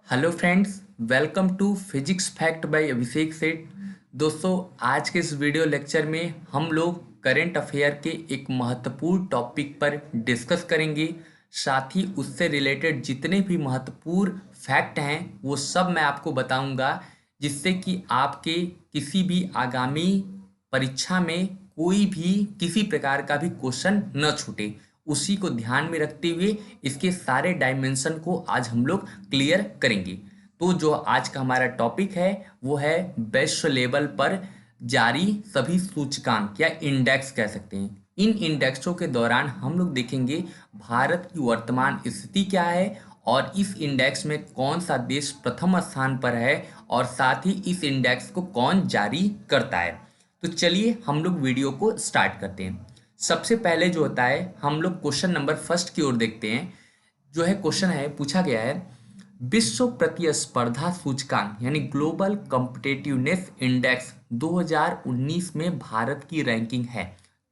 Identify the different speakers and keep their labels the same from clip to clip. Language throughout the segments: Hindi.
Speaker 1: Hello friends, welcome to physics fact by Abhishek Seth. दोस्तों, आज के इस वीडियो लेक्चर में हम लोग करंट अफेयर के एक महत्वपूर्ण टॉपिक पर डिस्कस करेंगे। साथ ही उससे रिलेटेड जितने भी महत्वपूर्ण फैक्ट हैं वो सब मैं आपको बताऊंगा, जिससे कि आपके किसी भी आगामी परीक्षा में कोई भी किसी प्रकार का भी क्वेश्चन न छूटे। उसी को ध्यान में रखते हुए इसके सारे डायमेंशन को आज हम लोग क्लियर करेंगे। तो जो आज का हमारा टॉपिक है वो है विश्व लेवल पर जारी सभी सूचकांक या इंडेक्स कह सकते हैं। इन इंडेक्सों के दौरान हम लोग देखेंगे भारत की वर्तमान स्थिति क्या है और इस इंडेक्स में कौन सा देश प्रथम स्थान पर है और साथ ही इस इंडेक्स को कौन जारी करता है। तो चलिए हम लोग वीडियो को स्टार्ट करते हैं। सबसे पहले जो होता है हम लोग क्वेश्चन नंबर फर्स्ट की ओर देखते हैं। जो है क्वेश्चन है, पूछा गया है विश्व प्रतिस्पर्धा सूचकांक यानी ग्लोबल कॉम्पिटिटिवनेस इंडेक्स 2019 में भारत की रैंकिंग है।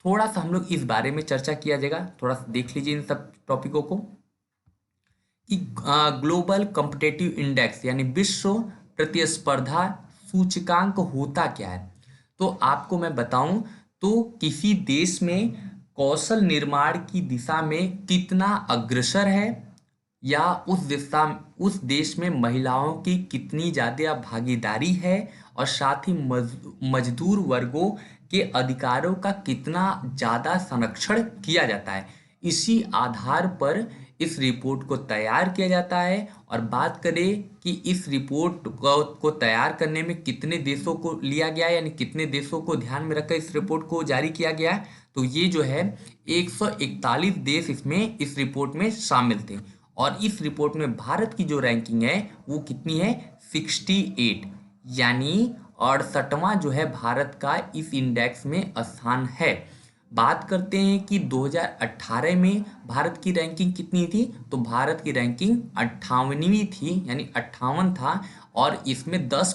Speaker 1: थोड़ा सा हम लोग इस बारे में चर्चा किया जाएगा, थोड़ा सा देख लीजिए इन सब टॉपिकों को कि ग्लोबल कॉम्पिटिटिव इंडेक्स यानी विश्व प्रतिस्पर्धा सूचकांक होता क्या है। तो आपको मैं बताऊं तो किसी देश में कौशल निर्माण की दिशा में कितना अग्रसर है या उस देश में महिलाओं की कितनी ज़्यादा भागीदारी है और साथ ही मजदूर वर्गों के अधिकारों का कितना ज़्यादा संरक्षण किया जाता है। इसी आधार पर इस रिपोर्ट को तैयार किया जाता है। और बात करें कि इस रिपोर्ट को तैयार करने में कितने देशों को लिया गया है यानी कितने देशों को ध्यान में रखकर इस रिपोर्ट को जारी किया गया है, तो ये जो है 141 देश इसमें इस रिपोर्ट में शामिल थे। और इस रिपोर्ट में भारत की जो रैंकिंग है वो कितनी है, 68 यानी 68वां जो है भारत का इस इंडेक्स में स्थान है। बात करते हैं कि 2018 में भारत की रैंकिंग कितनी थी, तो भारत की रैंकिंग 58वीं थी यानी 58 था। और इसमें 10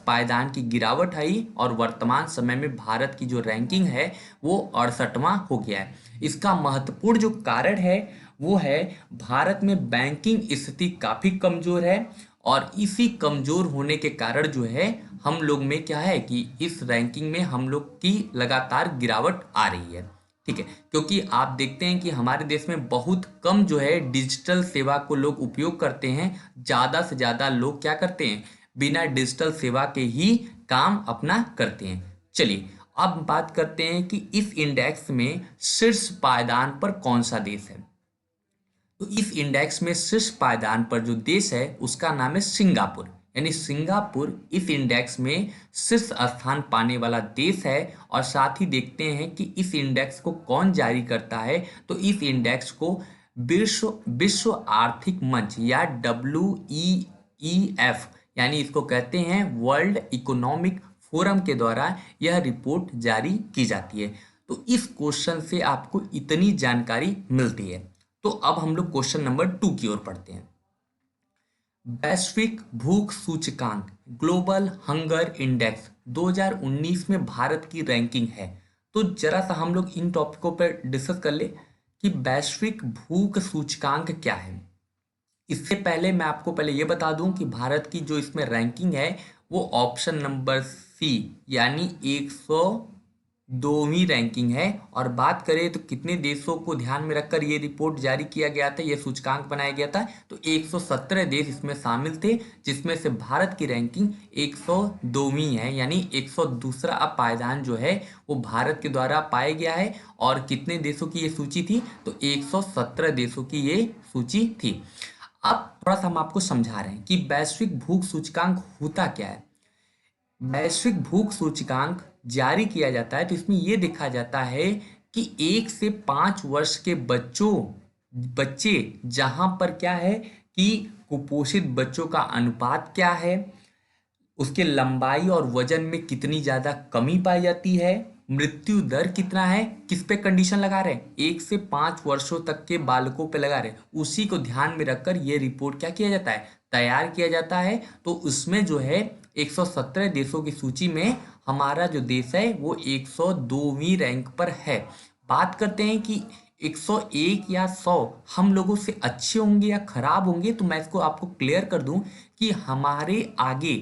Speaker 1: पायदान की गिरावट आई और वर्तमान समय में भारत की जो रैंकिंग है वो 68वां हो गया है। इसका महत्वपूर्ण जो कारण है वो है भारत में बैंकिंग स्थिति काफ़ी कमज़ोर है। और इसी कमज़ोर होने के कारण जो है हम लोग में क्या है कि इस रैंकिंग में हम लोग की लगातार गिरावट आ रही है। ठीक है, क्योंकि आप देखते हैं कि हमारे देश में बहुत कम जो है डिजिटल सेवा को लोग उपयोग करते हैं। ज़्यादा से ज़्यादा लोग क्या करते हैं, बिना डिजिटल सेवा के ही काम अपना करते हैं। चलिए अब बात करते हैं कि इस इंडेक्स में शीर्ष पायदान पर कौन सा देश है। तो इस इंडेक्स में शीर्ष पायदान पर जो देश है उसका नाम है सिंगापुर, यानी सिंगापुर इस इंडेक्स में शीर्ष स्थान पाने वाला देश है। और साथ ही देखते हैं कि इस इंडेक्स को कौन जारी करता है, तो इस इंडेक्स को विश्व विश्व आर्थिक मंच या WEF यानी इसको कहते हैं वर्ल्ड इकोनॉमिक फोरम के द्वारा यह रिपोर्ट जारी की जाती है। तो इस क्वेश्चन से आपको इतनी जानकारी मिलती है। तो अब हम लोग क्वेश्चन नंबर 2 की ओर पढ़ते हैं। वैश्विक भूख सूचकांक ग्लोबल हंगर इंडेक्स 2019 में भारत की रैंकिंग है। तो जरा सा हम लोग इन टॉपिकों पर डिस्कस कर ले कि वैश्विक भूख सूचकांक क्या है। इससे पहले मैं आपको पहले ये बता दूं कि भारत की जो इसमें रैंकिंग है वो ऑप्शन नंबर सी यानी 102वीं रैंकिंग है। और बात करें तो कितने देशों को ध्यान में रखकर ये रिपोर्ट जारी किया गया था, ये सूचकांक बनाया गया था, तो 117 देश इसमें शामिल थे, जिसमें से भारत की रैंकिंग 102वीं है यानी 102वां अब पायदान जो है वो भारत के द्वारा पाया गया है। और कितने देशों की ये सूची थी, तो 117 देशों की ये सूची थी। अब थोड़ा सा हम आपको समझा रहे हैं कि वैश्विक भूख सूचकांक होता क्या है। वैश्विक भूख सूचकांक जारी किया जाता है तो इसमें यह देखा जाता है कि 1 से 5 वर्ष के बच्चे जहां पर क्या है कि कुपोषित बच्चों का अनुपात क्या है, उसके लंबाई और वजन में कितनी ज्यादा कमी पाई जाती है, मृत्यु दर कितना है, किस पे कंडीशन लगा रहे हैं, 1 से 5 वर्षों तक के बालकों पे लगा रहे हैं, उसी को ध्यान में रखकर ये रिपोर्ट क्या किया जाता है, तैयार किया जाता है। तो उसमें जो है 117 देशों की सूची में हमारा जो देश है वो 102वीं रैंक पर है। बात करते हैं कि 101 या 100 हम लोगों से अच्छे होंगे या खराब होंगे, तो मैं इसको आपको क्लियर कर दूं कि हमारे आगे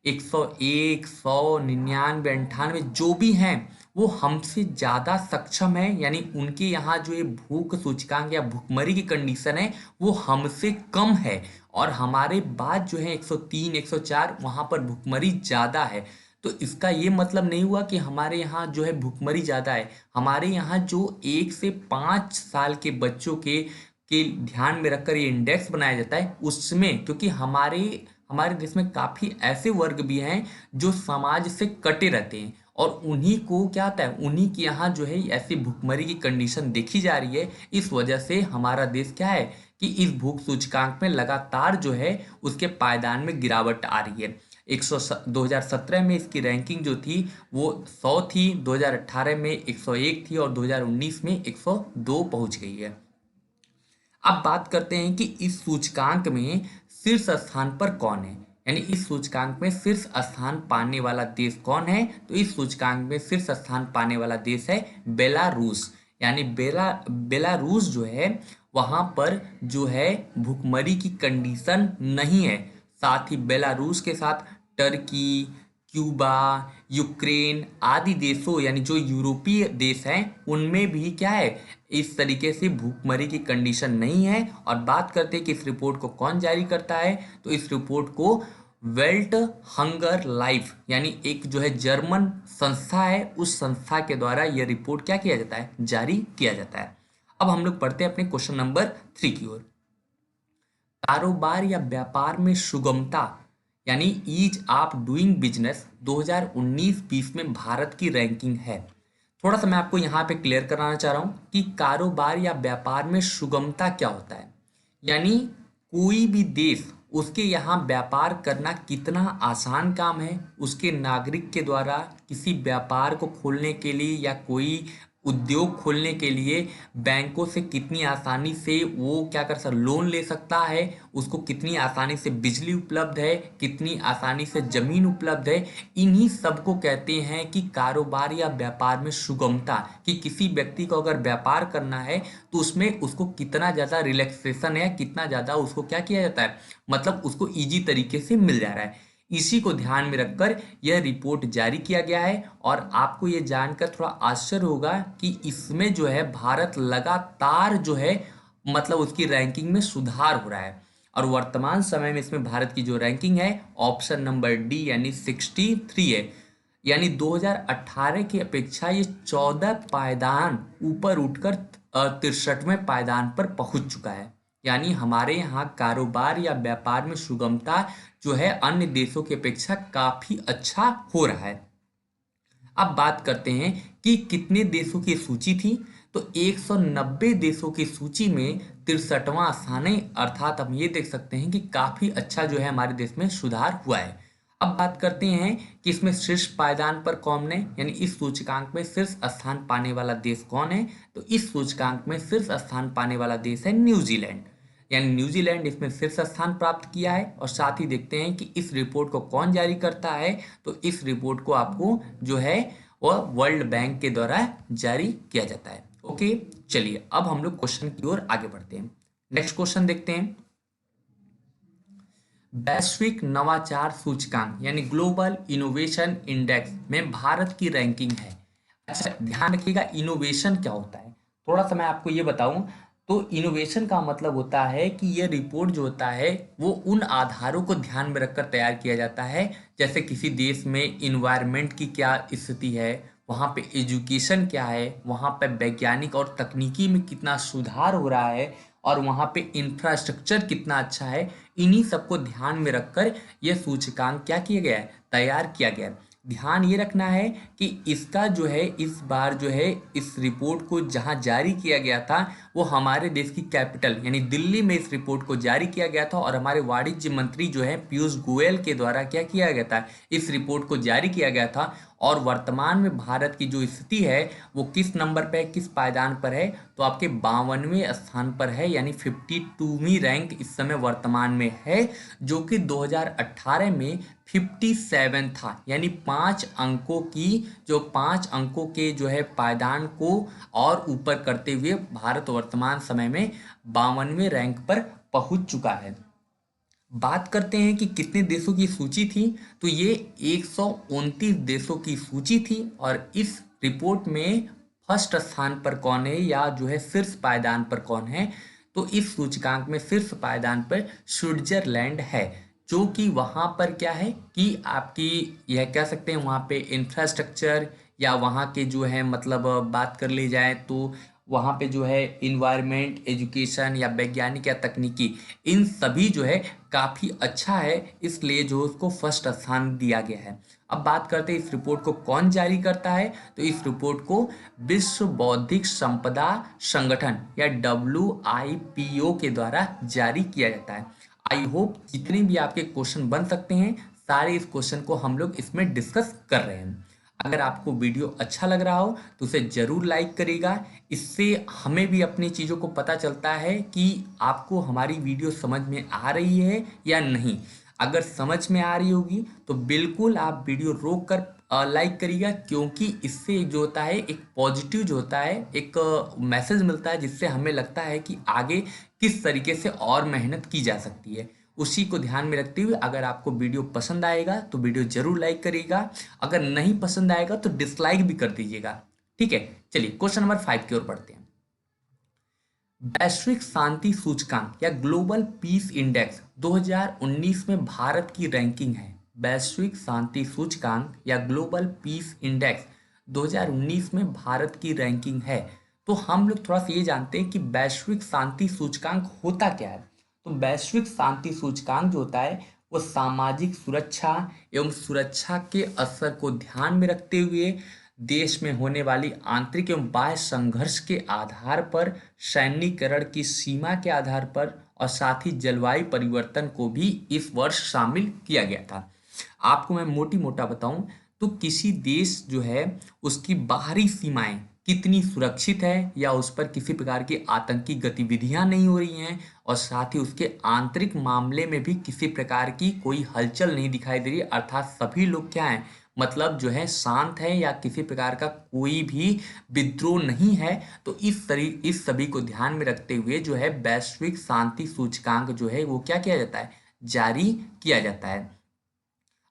Speaker 1: 101, 100, 99, 98 जो भी हैं वो हमसे ज़्यादा सक्षम है, यानी उनके यहाँ जो ये भूख सूचकांक या भूखमरी की कंडीशन है वो हमसे कम है, और हमारे बाद जो है 103, 104 वहाँ पर भूखमरी ज़्यादा है। तो इसका ये मतलब नहीं हुआ कि हमारे यहाँ जो है भूखमरी ज़्यादा है। हमारे यहाँ जो 1 से 5 साल के बच्चों के ध्यान में रखकर ये इंडेक्स बनाया जाता है, उसमें क्योंकि हमारे हमारे देश में काफ़ी ऐसे वर्ग भी हैं जो समाज से कटे रहते हैं, और उन्हीं को क्या होता है, उन्हीं के यहाँ जो है ऐसी भूखमरी की कंडीशन देखी जा रही है। इस वजह से हमारा देश क्या है कि इस भूख सूचकांक में लगातार जो है उसके पायदान में गिरावट आ रही है। 2017 में इसकी रैंकिंग जो थी वो 100 थी, 2018 में 101 थी और 2019 में 102 पहुंच गई है। अब बात करते हैं कि इस सूचकांक में शीर्ष स्थान पर कौन है, यानी इस सूचकांक में शीर्ष स्थान पाने वाला देश कौन है। तो इस सूचकांक में शीर्ष स्थान पाने वाला देश है बेलारूस, यानी बेलारूस जो है वहां पर जो है भूखमरी की कंडीशन नहीं है। साथ ही बेलारूस के साथ टर्की, क्यूबा, यूक्रेन आदि देशों यानी जो यूरोपीय देश हैं उनमें भी क्या है, इस तरीके से भूखमरी की कंडीशन नहीं है। और बात करते हैं कि इस रिपोर्ट को कौन जारी करता है, तो इस रिपोर्ट को वेल्ट हंगर लाइफ यानी एक जो है जर्मन संस्था है, उस संस्था के द्वारा यह रिपोर्ट क्या किया जाता है, जारी किया जाता है। अब हम लोग पढ़ते हैं अपने क्वेश्चन नंबर 3 की ओर। कारोबार या व्यापार में सुगमता यानी ईज ऑफ डूइंग बिजनेस 2019-20 में भारत की रैंकिंग है। थोड़ा सा मैं आपको यहाँ पे क्लियर कराना चाह रहा हूँ कि कारोबार या व्यापार में सुगमता क्या होता है, यानी कोई भी देश उसके यहाँ व्यापार करना कितना आसान काम है, उसके नागरिक के द्वारा किसी व्यापार को खोलने के लिए या कोई उद्योग खोलने के लिए बैंकों से कितनी आसानी से वो क्या कर सकता, लोन ले सकता है, उसको कितनी आसानी से बिजली उपलब्ध है, कितनी आसानी से जमीन उपलब्ध है। इन्हीं सब को कहते हैं कि कारोबार या व्यापार में सुगमता, कि किसी व्यक्ति को अगर व्यापार करना है तो उसमें उसको कितना ज़्यादा रिलैक्सेशन है, कितना ज़्यादा उसको क्या किया जाता है, मतलब उसको ईजी तरीके से मिल जा रहा है। इसी को ध्यान में रखकर यह रिपोर्ट जारी किया गया है। और आपको यह जानकर थोड़ा आश्चर्य होगा कि इसमें जो है भारत लगातार जो है मतलब उसकी रैंकिंग में सुधार हो रहा है, और वर्तमान समय में इसमें भारत की जो रैंकिंग है ऑप्शन नंबर डी यानी 63 है, यानी 2018 की अपेक्षा ये 14 पायदान ऊपर उठकर 63वें पायदान पर पहुंच चुका है। यानी हमारे यहाँ कारोबार या व्यापार में सुगमता जो है अन्य देशों की अपेक्षा काफी अच्छा हो रहा है। अब बात करते हैं कि कितने देशों की सूची थी, तो 190 देशों की सूची में 63वां स्थान है, अर्थात हम ये देख सकते हैं कि काफी अच्छा जो है हमारे देश में सुधार हुआ है। अब बात करते हैं कि इसमें शीर्ष पायदान पर कौन है, यानी इस सूचकांक में शीर्ष स्थान पाने वाला देश कौन है। तो इस सूचकांक में शीर्ष स्थान पाने वाला देश है न्यूजीलैंड, यानी न्यूजीलैंड इसमें शीर्ष स्थान प्राप्त किया है। और साथ ही देखते हैं कि इस रिपोर्ट को कौन जारी करता है, तो इस रिपोर्ट को आपको जो है वह वर्ल्ड बैंक के द्वारा जारी किया जाता है। ओके, चलिए अब हम लोग क्वेश्चन की ओर आगे बढ़ते हैं। नेक्स्ट क्वेश्चन देखते हैं। वैश्विक नवाचार सूचकांक यानी ग्लोबल इनोवेशन इंडेक्स में भारत की रैंकिंग है। अच्छा ध्यान रखिएगा, इनोवेशन क्या होता है, थोड़ा सा मैं आपको ये बताऊं। तो इनोवेशन का मतलब होता है कि यह रिपोर्ट जो होता है वो उन आधारों को ध्यान में रखकर तैयार किया जाता है, जैसे किसी देश में इन्वायरमेंट की क्या स्थिति है, वहाँ पे एजुकेशन क्या है, वहाँ पे वैज्ञानिक और तकनीकी में कितना सुधार हो रहा है, और वहाँ पे इंफ्रास्ट्रक्चर कितना अच्छा है। इन्हीं सबको ध्यान में रखकर यह सूचकांक क्या किया गया है, तैयार किया गया है। ध्यान ये रखना है कि इसका जो है इस बार जो है इस रिपोर्ट को जहाँ जारी किया गया था वो हमारे देश की कैपिटल यानी दिल्ली में इस रिपोर्ट को जारी किया गया था और हमारे वाणिज्य मंत्री जो है पीयूष गोयल के द्वारा क्या किया गया था, इस रिपोर्ट को जारी किया गया था। और वर्तमान में भारत की जो स्थिति है वो किस नंबर पर है, किस पायदान पर है, तो आपके 52वें स्थान पर है, यानी 52वीं रैंक इस समय वर्तमान में है, जो कि 2018 में 57 था। यानी 5 अंकों के जो है पायदान को और ऊपर करते हुए भारत वर्तमान समय में 52वें रैंक पर पहुंच चुका है। बात करते हैं कि कितने देशों की सूची थी, तो ये 129 देशों की सूची थी। और इस रिपोर्ट में फर्स्ट स्थान पर कौन है या जो है शीर्ष पायदान पर कौन है, तो इस सूचकांक में शीर्ष पायदान पर स्विट्जरलैंड है, जो कि वहाँ पर क्या है कि आपकी यह कह सकते हैं वहाँ पे इंफ्रास्ट्रक्चर या वहाँ के जो है मतलब बात कर ली जाए तो वहाँ पे जो है इन्वायरमेंट, एजुकेशन या वैज्ञानिक या तकनीकी, इन सभी जो है काफ़ी अच्छा है, इसलिए जो उसको फर्स्ट स्थान दिया गया है। अब बात करते हैं इस रिपोर्ट को कौन जारी करता है, तो इस रिपोर्ट को विश्व बौद्धिक संपदा संगठन या WIPO के द्वारा जारी किया जाता है। आई होप जितने भी आपके क्वेश्चन बन सकते हैं सारे इस क्वेश्चन को हम लोग इसमें डिस्कस कर रहे हैं। अगर आपको वीडियो अच्छा लग रहा हो तो उसे जरूर लाइक करिएगा, इससे हमें भी अपनी चीज़ों को पता चलता है कि आपको हमारी वीडियो समझ में आ रही है या नहीं। अगर समझ में आ रही होगी तो बिल्कुल आप वीडियो रोक कर लाइक करिएगा, क्योंकि इससे जो होता है एक पॉजिटिव जो होता है एक मैसेज मिलता है, जिससे हमें लगता है कि आगे किस तरीके से और मेहनत की जा सकती है। उसी को ध्यान में रखते हुए अगर आपको वीडियो पसंद आएगा तो वीडियो जरूर लाइक करिएगा, अगर नहीं पसंद आएगा तो डिसलाइक भी कर दीजिएगा। ठीक है, चलिए क्वेश्चन नंबर 5 की ओर बढ़ते हैं। वैश्विक शांति सूचकांक या ग्लोबल पीस इंडेक्स 2019 में भारत की रैंकिंग है। वैश्विक शांति सूचकांक या ग्लोबल पीस इंडेक्स 2019 में भारत की रैंकिंग है। तो हम लोग थोड़ा सा ये जानते हैं कि वैश्विक शांति सूचकांक होता क्या है। तो वैश्विक शांति सूचकांक जो होता है वो सामाजिक सुरक्षा एवं सुरक्षा के असर को ध्यान में रखते हुए देश में होने वाली आंतरिक एवं बाह्य संघर्ष के आधार पर, सैन्यीकरण की सीमा के आधार पर और साथ ही जलवायु परिवर्तन को भी इस वर्ष शामिल किया गया था। आपको मैं मोटी मोटा बताऊं तो किसी देश जो है उसकी बाहरी सीमाएं कितनी सुरक्षित है या उस पर किसी प्रकार की आतंकी गतिविधियां नहीं हो रही हैं, और साथ ही उसके आंतरिक मामले में भी किसी प्रकार की कोई हलचल नहीं दिखाई दे रही, अर्थात सभी लोग क्या हैं मतलब जो है शांत है या किसी प्रकार का कोई भी विद्रोह नहीं है। तो इस सभी को ध्यान में रखते हुए जो है वैश्विक शांति सूचकांक जो है वो क्या किया जाता है, जारी किया जाता है।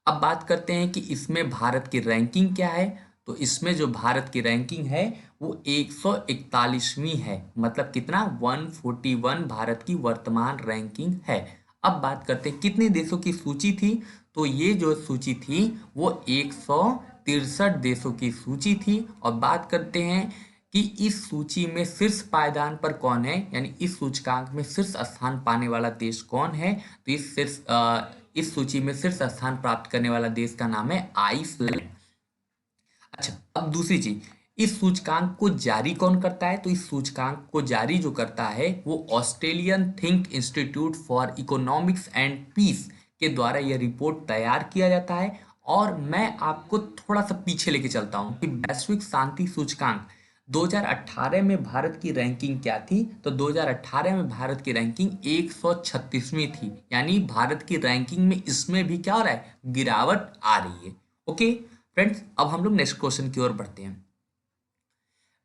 Speaker 1: अब बात करते हैं कि इसमें भारत की रैंकिंग क्या है। तो इसमें जो भारत की रैंकिंग है वो 141वीं है, मतलब कितना 141 भारत की वर्तमान रैंकिंग है। अब बात करते हैं कितने देशों की सूची थी, तो ये जो सूची थी वो 163 देशों की सूची थी। और बात करते हैं कि इस सूची में शीर्ष पायदान पर कौन है, यानी इस सूचकांक में शीर्ष स्थान पाने वाला देश कौन है, तो इस सूची में शीर्ष स्थान प्राप्त करने वाला देश का नाम है आइसलैंड। अच्छा, अब दूसरी चीज, इस सूचकांक को जारी कौन करता है, तो इस सूचकांक को जारी जो करता है वो Australian think institute for economics and peace के द्वारा यह रिपोर्ट तैयार किया जाता है। और मैं आपको थोड़ा सा पीछे लेके चलता हूं कि वैश्विक शांति सूचकांक 2018 में भारत की रैंकिंग क्या थी, तो 2018 में भारत की रैंकिंग 136वीं थी, यानी भारत की रैंकिंग में इसमें भी क्या हो रहा है, गिरावट आ रही है। ओके फ्रेंड्स, अब हम लोग नेक्स्ट क्वेश्चन की ओर बढ़ते हैं।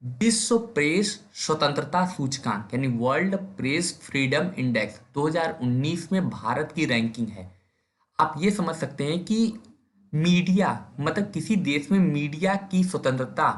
Speaker 1: विश्व प्रेस स्वतंत्रता सूचकांक यानी वर्ल्ड प्रेस फ्रीडम इंडेक्स 2019 में भारत की रैंकिंग है। आप ये समझ सकते हैं कि मीडिया मतलब किसी देश में मीडिया की स्वतंत्रता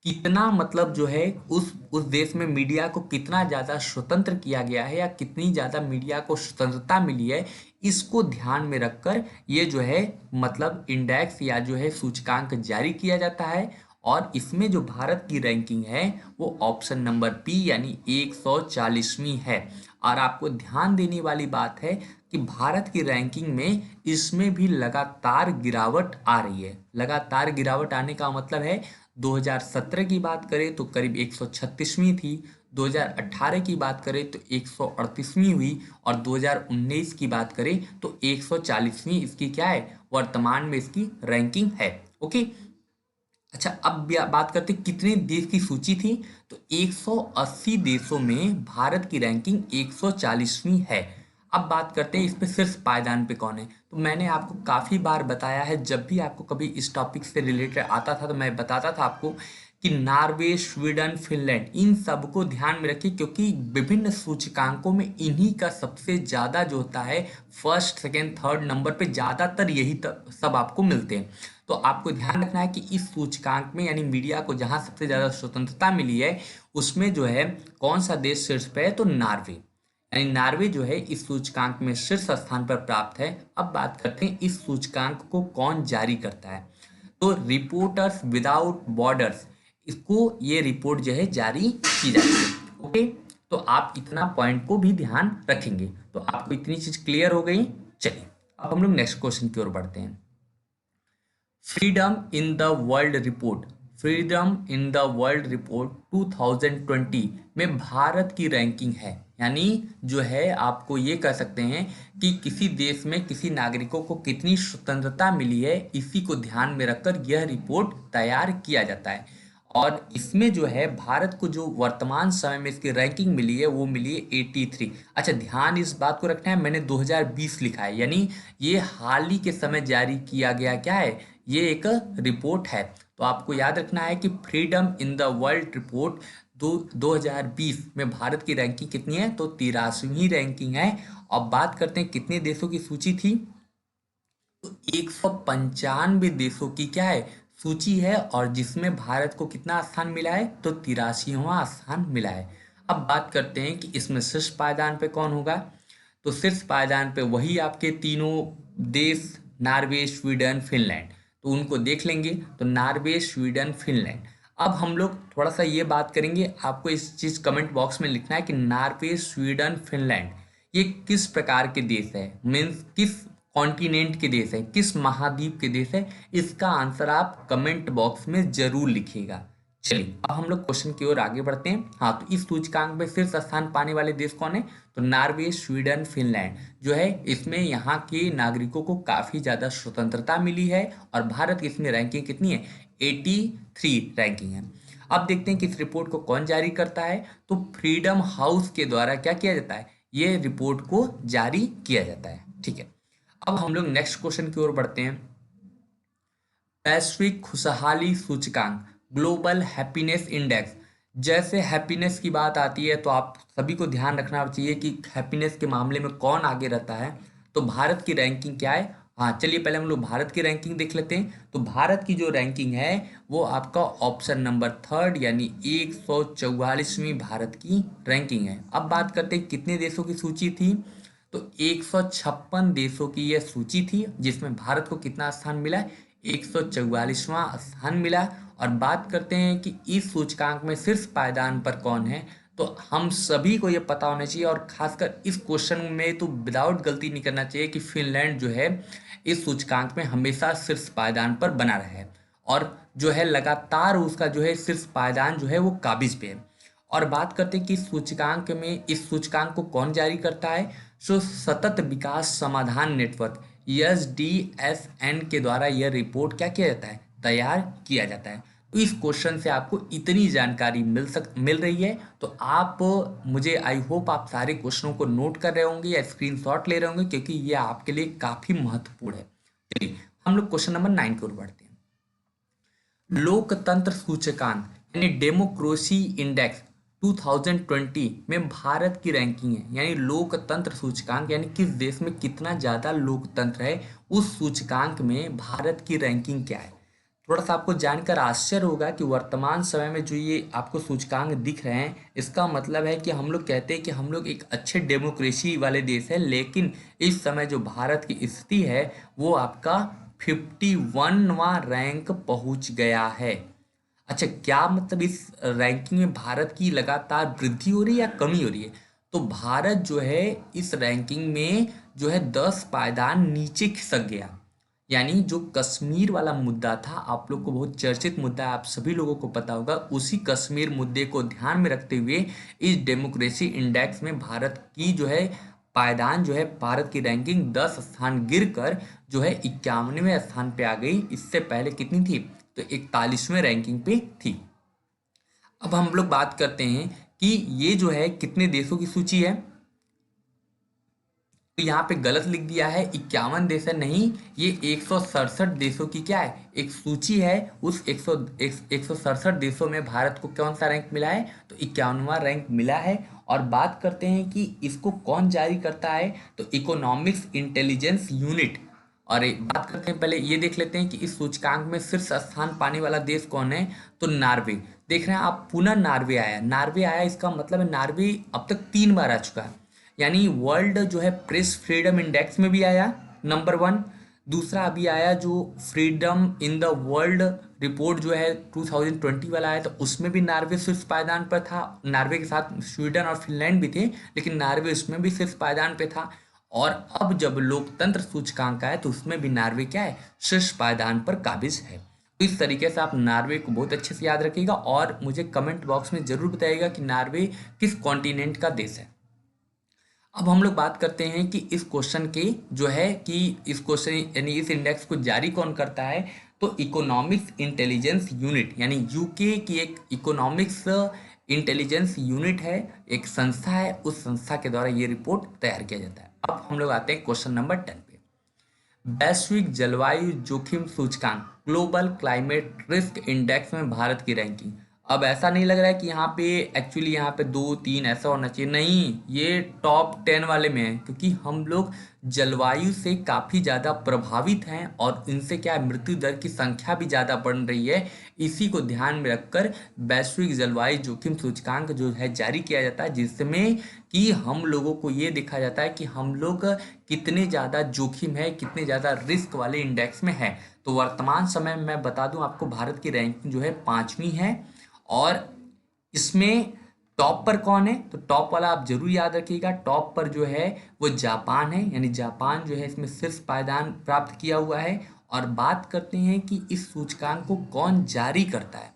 Speaker 1: कितना मतलब जो है उस देश में मीडिया को कितना ज़्यादा स्वतंत्र किया गया है या कितनी ज़्यादा मीडिया को स्वतंत्रता मिली है, इसको ध्यान में रखकर ये जो है मतलब इंडेक्स या जो है सूचकांक जारी किया जाता है। और इसमें जो भारत की रैंकिंग है वो ऑप्शन नंबर बी यानी 140वीं है। और आपको ध्यान देने वाली बात है कि भारत की रैंकिंग में इसमें भी लगातार गिरावट आ रही है। लगातार गिरावट आने का मतलब है 2017 की बात करें तो करीब 136वीं थी, 2018 की बात करें तो 138वीं हुई, और 2019 की बात करें तो 140वीं इसकी क्या है, वर्तमान में इसकी रैंकिंग है। ओके। अच्छा, अब बात करते हैं कितने देश की सूची थी, तो 180 देशों में भारत की रैंकिंग 140वीं है। अब बात करते हैं इस पे शीर्ष पायदान पे कौन है। तो मैंने आपको काफ़ी बार बताया है, जब भी आपको कभी इस टॉपिक से रिलेटेड आता था तो मैं बताता था आपको कि नॉर्वे, स्वीडन, फिनलैंड, इन सबको ध्यान में रखिए, क्योंकि विभिन्न सूचकांकों में इन्हीं का सबसे ज़्यादा जो होता है फर्स्ट, सेकेंड, थर्ड नंबर पे ज़्यादातर यही सब आपको मिलते हैं। तो आपको ध्यान रखना है कि इस सूचकांक में यानी मीडिया को जहां सबसे ज्यादा स्वतंत्रता मिली है उसमें जो है कौन सा देश शीर्ष पे है, तो नॉर्वे, यानी नॉर्वे जो है इस सूचकांक में शीर्ष स्थान पर प्राप्त है। अब बात करते हैं इस सूचकांक को कौन जारी करता है, तो रिपोर्टर्स विदाउट बॉर्डर्स, इसको ये रिपोर्ट जो है जारी की जाती है। ओके, तो आप इतना पॉइंट को भी ध्यान रखेंगे, तो आपको इतनी चीज क्लियर हो गई। चलिए अब हम लोग नेक्स्ट क्वेश्चन की ओर बढ़ते हैं। Freedom in the world report, freedom in the world report 2020 में भारत की रैंकिंग है, यानी जो है आपको ये कह सकते हैं कि किसी देश में किसी नागरिकों को कितनी स्वतंत्रता मिली है, इसी को ध्यान में रखकर यह रिपोर्ट तैयार किया जाता है। और इसमें जो है भारत को जो वर्तमान समय में इसकी रैंकिंग मिली है वो मिली है 83। अच्छा, ध्यान इस बात को रखना है, मैंने 2020 लिखा है, यानी ये हाल ही के समय जारी किया गया क्या है, ये एक रिपोर्ट है। तो आपको याद रखना है कि freedom in the world report 2020 में भारत की रैंकिंग कितनी है, तो 83वीं रैंकिंग है। अब बात करते हैं कितने देशों की सूची थी, तो 195 देशों की क्या है, सूची है, और जिसमें भारत को कितना स्थान मिला है, तो 83वां स्थान मिला है। अब बात करते हैं कि इसमें शीर्ष पायदान पे कौन होगा, तो शीर्ष पायदान पे वही आपके तीनों देश, नॉर्वे, स्वीडन, फिनलैंड, तो उनको देख लेंगे। तो नॉर्वे, स्वीडन, फिनलैंड। अब हम लोग थोड़ा सा ये बात करेंगे, आपको इस चीज कमेंट बॉक्स में लिखना है कि नॉर्वे, स्वीडन, फिनलैंड ये किस प्रकार के देश है, मीन्स किस कॉन्टिनेंट के देश है, किस महाद्वीप के देश है, इसका आंसर आप कमेंट बॉक्स में जरूर लिखिएगा। चलिए अब हम लोग क्वेश्चन की ओर आगे बढ़ते हैं। हाँ, तो इस सूचकांक में शीर्ष स्थान पाने वाले देश कौन है, तो नॉर्वे, स्वीडन, फिनलैंड जो है, इसमें यहाँ के नागरिकों को काफी ज्यादा स्वतंत्रता मिली है, और भारत की इसमें रैंकिंग कितनी है, 83 रैंकिंग है। अब देखते हैं कि इस रिपोर्ट को कौन जारी करता है, तो फ्रीडम हाउस के द्वारा क्या किया जाता है, ये रिपोर्ट को जारी किया जाता है। ठीक है, अब हम लोग नेक्स्ट क्वेश्चन की ओर बढ़ते हैं। वैश्विक खुशहाली सूचकांक, ग्लोबल हैप्पीनेस इंडेक्स, जैसे हैप्पीनेस की बात आती है तो आप सभी को ध्यान रखना चाहिए कि हैप्पीनेस के मामले में कौन आगे रहता है। तो भारत की रैंकिंग क्या है, हाँ चलिए पहले हम लोग भारत की रैंकिंग देख लेते हैं। तो भारत की जो रैंकिंग है वो आपका ऑप्शन नंबर थर्ड, यानी 144वीं भारत की रैंकिंग है। अब बात करते हैं कितने देशों की सूची थी, तो 156 देशों की यह सूची थी, जिसमें भारत को कितना स्थान मिला, 144वां स्थान मिला। और बात करते हैं कि इस सूचकांक में शीर्ष पायदान पर कौन है, तो हम सभी को यह पता होना चाहिए, और खासकर इस क्वेश्चन में तो विदाउट गलती नहीं करना चाहिए कि फिनलैंड जो है इस सूचकांक में हमेशा शीर्ष पायदान पर बना रहा है, और जो है लगातार उसका जो है शीर्ष पायदान जो है वो काबिज पे है। और बात करते हैं कि सूचकांक में, इस सूचकांक को कौन जारी करता है, सो सतत विकास समाधान नेटवर्क SDSN के द्वारा यह रिपोर्ट क्या किया जाता है, तैयार किया जाता है। तो इस क्वेश्चन से आपको इतनी जानकारी मिल रही है, तो आप मुझे आई होप आप सारे क्वेश्चनों को नोट कर रहे होंगे या स्क्रीनशॉट ले रहे होंगे, क्योंकि ये आपके लिए काफी महत्वपूर्ण है। चलिए हम लोग क्वेश्चन नंबर 9 की ओर बढ़ते हैं। लोकतंत्र सूचकांक यानी डेमोक्रेसी इंडेक्स 2020 में भारत की रैंकिंग है, यानी लोकतंत्र सूचकांक, यानी किस देश में कितना ज्यादा लोकतंत्र है, उस सूचकांक में भारत की रैंकिंग क्या है। थोड़ा सा आपको जानकर आश्चर्य होगा कि वर्तमान समय में जो ये आपको सूचकांक दिख रहे हैं, इसका मतलब है कि हम लोग कहते हैं कि हम लोग एक अच्छे डेमोक्रेसी वाले देश है, लेकिन इस समय जो भारत की स्थिति है वो आपका 51वां रैंक पहुंच गया है। अच्छा, क्या मतलब इस रैंकिंग में भारत की लगातार वृद्धि हो रही है या कमी हो रही है, तो भारत जो है इस रैंकिंग में जो है 10 पायदान नीचे खिसक गया, यानी जो कश्मीर वाला मुद्दा था, आप लोग को बहुत चर्चित मुद्दा है, आप सभी लोगों को पता होगा, उसी कश्मीर मुद्दे को ध्यान में रखते हुए इस डेमोक्रेसी इंडेक्स में भारत की जो है पायदान जो है, भारत की रैंकिंग 10 स्थान गिरकर जो है 51वें स्थान पे आ गई। इससे पहले कितनी थी? तो 41वें रैंकिंग पे थी। अब हम लोग बात करते हैं कि ये जो है कितने देशों की सूची है। तो यहाँ पे गलत लिख दिया है, 51 देश है, नहीं, ये 167 देशों की क्या है, एक सूची है। उस 167 देशों में भारत को कौन सा रैंक मिला है? तो 51वां रैंक मिला है। और बात करते हैं कि इसको कौन जारी करता है, तो इकोनॉमिक्स इंटेलिजेंस यूनिट। और बात करते हैं, पहले ये देख लेते हैं कि इस सूचकांक में शीर्ष स्थान पाने वाला देश कौन है। तो नार्वे। देख रहे हैं आप, पुनः नार्वे आया, नार्वे आया, इसका मतलब है नार्वे अब तक 3 बार आ चुका है। यानी वर्ल्ड जो है प्रेस फ्रीडम इंडेक्स में भी आया नंबर 1। दूसरा अभी आया जो freedom in the world report जो है 2020 वाला आया, तो उसमें भी नार्वे शीर्ष पायदान पर था। नार्वे के साथ स्वीडन और फिनलैंड भी थे, लेकिन नार्वे उसमें भी शीर्ष पायदान पे था। और अब जब लोकतंत्र सूचकांक आया तो उसमें भी नार्वे क्या है, शीर्ष पायदान पर काबिज है। तो इस तरीके से आप नार्वे को बहुत अच्छे से याद रखिएगा और मुझे कमेंट बॉक्स में जरूर बताइएगा कि नार्वे किस कॉन्टिनेंट का देश है। अब हम लोग बात करते हैं कि इस क्वेश्चन के जो है कि इस क्वेश्चन यानी इस इंडेक्स को जारी कौन करता है। तो इकोनॉमिक्स इंटेलिजेंस यूनिट, यानी यूके की एक इकोनॉमिक्स इंटेलिजेंस यूनिट है, एक संस्था है, उस संस्था के द्वारा ये रिपोर्ट तैयार किया जाता है। अब हम लोग आते हैं क्वेश्चन नंबर 10 पे। वैश्विक जलवायु जोखिम सूचकांक ग्लोबल क्लाइमेट रिस्क इंडेक्स में भारत की रैंकिंग। अब ऐसा नहीं लग रहा है कि यहाँ पे एक्चुअली यहाँ पे 2 3 ऐसा होना चाहिए, नहीं, ये टॉप 10 वाले में है, क्योंकि हम लोग जलवायु से काफ़ी ज़्यादा प्रभावित हैं और इनसे क्या है, मृत्यु दर की संख्या भी ज़्यादा बढ़ रही है। इसी को ध्यान में रखकर वैश्विक जलवायु जोखिम सूचकांक जो है जारी किया जाता है, जिसमें कि हम लोगों को ये देखा जाता है कि हम लोग कितने ज़्यादा जोखिम है, कितने ज़्यादा रिस्क वाले इंडेक्स में है। तो वर्तमान समय में मैं बता दूं आपको, भारत की रैंकिंग जो है 5वीं है। और इसमें टॉप पर कौन है? तो टॉप वाला आप जरूर याद रखिएगा, टॉप पर जो है वो जापान है, यानी जापान जो है इसमें शीर्ष पायदान प्राप्त किया हुआ है। और बात करते हैं कि इस सूचकांक को कौन जारी करता है।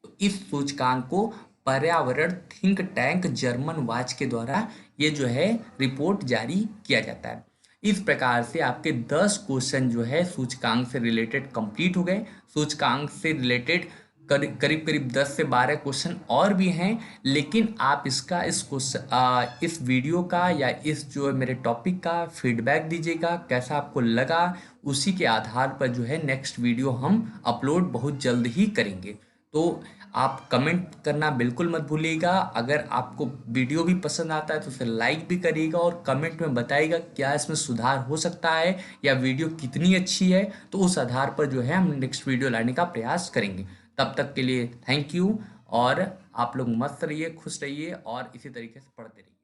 Speaker 1: तो इस सूचकांक को पर्यावरण थिंक टैंक जर्मन वाच के द्वारा ये जो है रिपोर्ट जारी किया जाता है। इस प्रकार से आपके 10 क्वेश्चन जो है सूचकांक से रिलेटेड कंप्लीट हो गए। सूचकांक से रिलेटेड करीब करीब 10 से 12 क्वेश्चन और भी हैं, लेकिन आप इसका इस वीडियो का या इस जो मेरे टॉपिक का फीडबैक दीजिएगा, कैसा आपको लगा। उसी के आधार पर जो है नेक्स्ट वीडियो हम अपलोड बहुत जल्द ही करेंगे। तो आप कमेंट करना बिल्कुल मत भूलिएगा। अगर आपको वीडियो भी पसंद आता है तो उसे लाइक भी करिएगा और कमेंट में बताइएगा क्या इसमें सुधार हो सकता है या वीडियो कितनी अच्छी है। तो उस आधार पर जो है हम नेक्स्ट वीडियो लाने का प्रयास करेंगे। तब तक के लिए थैंक यू, और आप लोग मस्त रहिए, खुश रहिए और इसी तरीके से पढ़ते रहिए।